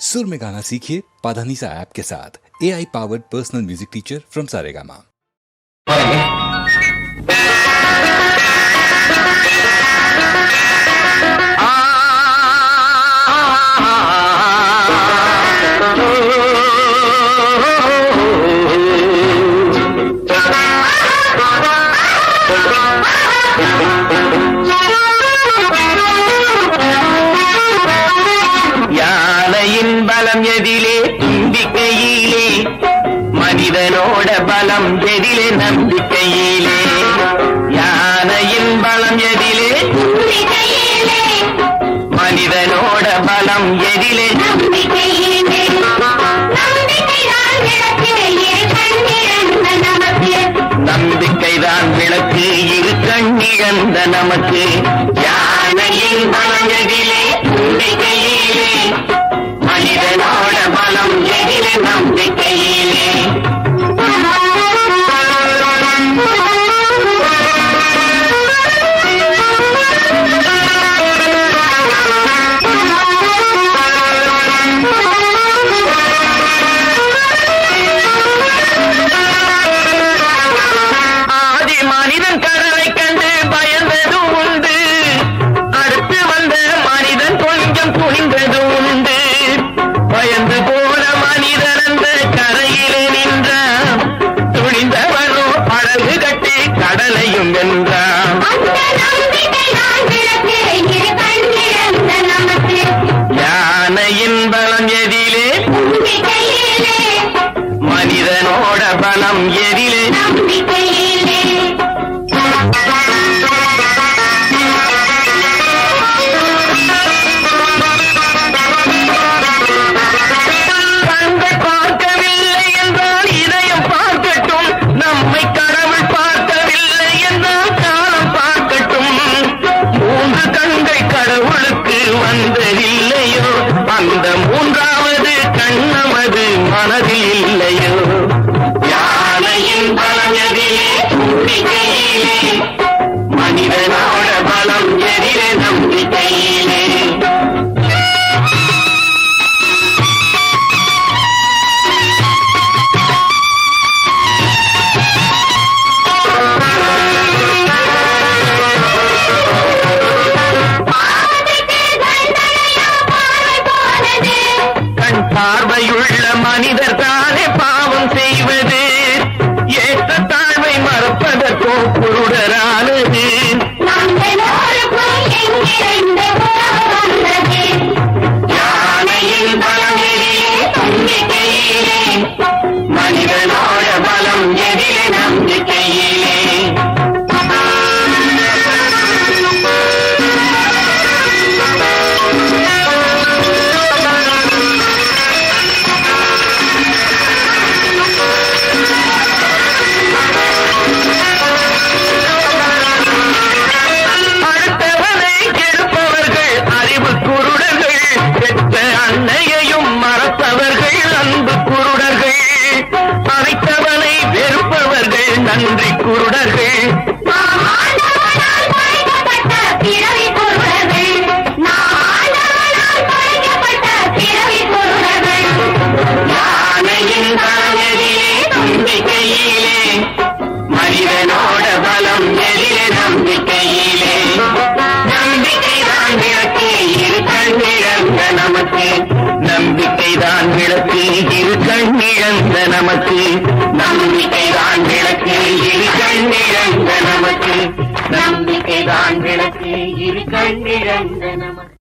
सुर में गाना सीखिए पाधानीसा ऐप के साथ। AI powered personal music teacher from Saregama. யானையின் பலம் எதிலே தும்பிக்கையிலே, மனிதனோட பலம் எதிலே நம்பிக்கையிலே. யானையின் பலம் எதிலே தும்பிக்கையிலே, மனிதனோட பலம் எதிலே நம்பிக்கையிலே. நம்பிக்கைதான் விளக்கு இரு கண்ணிழந்த நமக்கு. யானையின் பலம் எதிலே தும்பிக்கையிலே, மனிதனோட பலம் எதிலே நம்பிக்கையிலே. ஆதி மனிதன் கடலை கண்டு பயந்ததும் உண்டு, அடுத்து வந்த மனிதன் கொஞ்சம் துணிந்தது உண்டு. பயந்து போன மனிதன் அந்த கரையிலே நின்றான், துணிந்தவனோ படகு கட்டி கடலையும் வென்றான். யானையின் பலம் எதிலே, மனிதனோட பலம் எதிலே நம்பிக்கையிலே. கண்கள் பார்க்கவில்லை என்றால் இதயம் பார்க்கட்டும், நம்மை கடவுள் பார்க்கவில்லை என்றால் காலம் பார்க்கட்டும். மூன்று கண்கள் கடவுளுக்கு வந்ததில்லையோ, அந்த மூன்றாவது கண் நமது மனதில் இல்லையோ. யானையின் பலம் எதிலே தும்பிக்கையிலே, மனிதனோட பலம் எதிலே நம்பிக்கையிலே. கண் பார்வையுள்ள மனிதர் தானே பாவம் செய்வது, ஏற்ற தாழ்வை மறப்பதற்கோ குருடரானது. யானையின் பலம் எதிலே தும்பிக்கையிலே, மனிதனோட பலம் எதிலே நம்பிக்கையிலே. அடுத்தவனை கெடுப்பவர்கள் அறிவு குருடர்கள், பெற்ற அன்னையையும் மறப்பவர்கள் அன்பு குருடர்கள். அனைத்தவனை வெறுப்பவர்கள் நன்றி குருடர்கள். யானையின் பலம் எதிலே தும்பிக்கையிலே, மனிதனோட பலம் எதிலே நம்பிக்கையிலே. நம்பிக்கைதான் விளக்கு இரு கண்ணிழந்த நமக்கு. நம்பிக்கைதான் விளக்கு இரு கண்ணிழந்த நமக்கு. நம்பிக்கைதான் விளக்கு இரு கண்ணிழந்த நமக்கு. நம்பிக்கைதான் விளக்கு இரு கண்ணிழந்த நமக்கு.